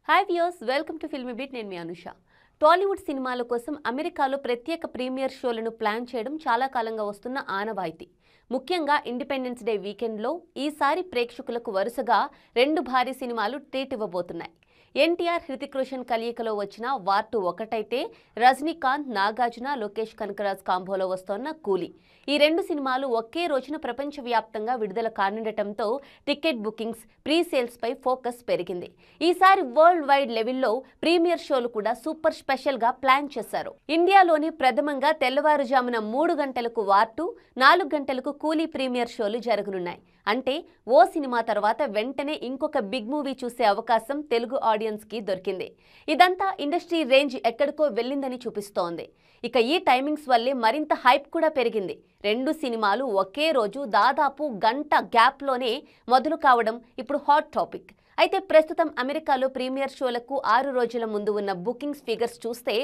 Hi viewers, welcome to filmy beat. నేను మీ అనుష. టాలీవుడ్ సినిమాల కోసం అమెరికాలో ప్రత్యేక ప్రీమియర్ షోలను ప్లాన్ చేయడం చాలా కాలంగా వస్తున్న ఆనవాయితీ. ముఖ్యంగా ఇండిపెండెన్స్ డే వీకెండ్లో ఈసారి ప్రేక్షకులకు వరుసగా 2 భారీ సినిమాలు ట్రీట్ ఇవ్వబోతున్నాయి. ఎన్టీఆర్, హృతిక్ రోషన్ కలయికలో వచ్చిన వార్ 2 ఒకటైతే, రజనీకాంత్, నాగార్జున, లోకేష్ కనకరాజ్ కాంబోలో వస్తోన్న కూలీ. ఈ 2 సినిమాలు ఒకే రోజున ప్రపంచవ్యాప్తంగా విడుదల కానుండటంతో టికెట్ బుకింగ్స్, ప్రీ సేల్స్ పై ఫోకస్ పెరిగింది. ఈసారి వరల్డ్ వైడ్ లెవెల్లో ప్రీమియర్ షోలు కూడా సూపర్ స్పెషల్ గా ప్లాన్ చేశారు. ఇండియాలోని ప్రథమంగా తెల్లవారుజామున 3 గంటలకు వార్ 2, 4 గంటలకు కూలీ ప్రీమియర్ షోలు జరగనున్నాయి. అంటే ఓ సినిమా తర్వాత వెంటనే ఇంకొక బిగ్ మూవీ చూసే అవకాశం తెలుగు ఆడియన్స్ కి దొరికింది. ఇదంతా ఇండస్ట్రీ రేంజ్ ఎక్కడికో వెళ్ళిందని చూపిస్తోంది. ఇక ఈ టైమింగ్స్ వల్లే మరింత హైప్ కూడా పెరిగింది. 2 సినిమాలు ఒకే రోజు దాదాపు గంట గ్యాప్లోనే మొదలు కావడం ఇప్పుడు హాట్ టాపిక్. అయితే ప్రస్తుతం అమెరికాలో ప్రీమియర్ షోలకు 6 రోజుల ముందు ఉన్న బుకింగ్స్ ఫిగర్స్ చూస్తే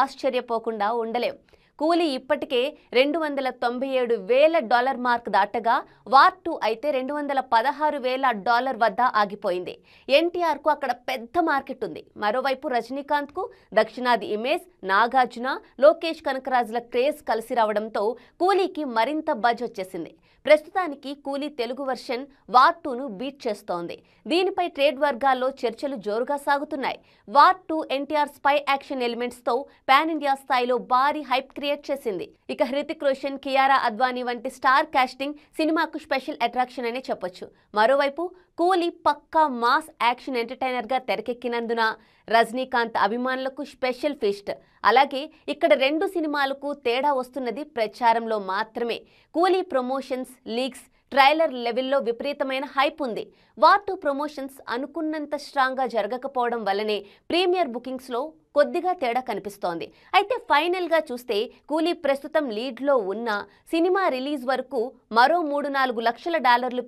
ఆశ్చర్యపోకుండా ఉండలేం. కూలీ ఇప్పటికే $297,000 మార్క్ దాటగా, వార్ 2 అయితే $216,000 వద్ద ఆగిపోయింది. ఎన్టీఆర్కు అక్కడ పెద్ద మార్కెట్ ఉంది. మరోవైపు రజనీకాంత్కు దక్షిణాది ఇమేజ్, నాగార్జున, లోకేష్ కనకరాజ్ల క్రేజ్ కలిసి రావడంతో కూలీకి మరింత బజ్ వచ్చేసింది. ప్రస్తుతానికి కూలీ తెలుగు వర్షన్ వార్ 2ను బీట్ చేస్తోంది. దీనిపై ట్రేడ్ వర్గాల్లో చర్చలు జోరుగా సాగుతున్నాయి. వార్ 2 ఎన్టీఆర్ స్పై యాక్షన్ ఎలిమెంట్స్తో పాన్ ఇండియా స్థాయిలో భారీ హైప్ క్రియేట్ చేసింది. ఇక హృతిక్ రోషన్, కియారా అద్వానీ వంటి స్టార్ కాస్టింగ్ సినిమాకు స్పెషల్ అట్రాక్షన్ అనే చెప్పొచ్చు. మరోవైపు కూలీ పక్కా మాస్ యాక్షన్ ఎంటర్టైనర్ గా తెరకెక్కినందున రజనీకాంత్ అభిమానులకు స్పెషల్ ఫీస్ట్. అలాగే ఇక్కడ 2 సినిమాలకు తేడా వస్తున్నది ప్రచారంలో మాత్రమే. కూలీ ప్రమోషన్స్, లీక్స్, ట్రైలర్ లెవెల్లో విపరీతమైన హైప్ ఉంది. వార్ 2 ప్రమోషన్స్ అనుకున్నంత స్ట్రాంగ్ గా జరగకపోవడం వల్లనే ప్రీమియర్ బుకింగ్స్ లో కొద్దిగా తేడా కనిపిస్తోంది. అయితే ఫైనల్ గా చూస్తే కూలీ ప్రస్తుతం లీడ్ లో ఉన్న సినిమా రిలీజ్ వరకు మరో $3-4 లక్షల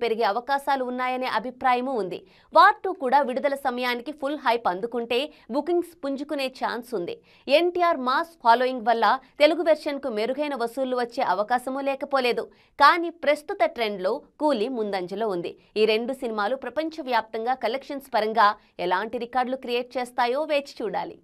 పెరిగే అవకాశాలు ఉన్నాయనే అభిప్రాయమూ ఉంది. వార్ 2 కూడా విడుదల సమయానికి ఫుల్ హైప్ అందుకుంటే బుకింగ్స్ పుంజుకునే ఛాన్స్ ఉంది. ఎన్టీఆర్ మాస్ ఫాలోయింగ్ వల్ల తెలుగు వెర్షన్ కు మెరుగైన వసూళ్లు వచ్చే అవకాశమూ లేకపోలేదు. కానీ ప్రస్తుత ట్రెండ్ లో కూలీ ముందంజలో ఉంది. ఈ 2 సినిమాలు ప్రపంచవ్యాప్తంగా కలెక్షన్స్ పరంగా ఎలాంటి రికార్డులు క్రియేట్ చేస్తాయో వేచి చూడాలి.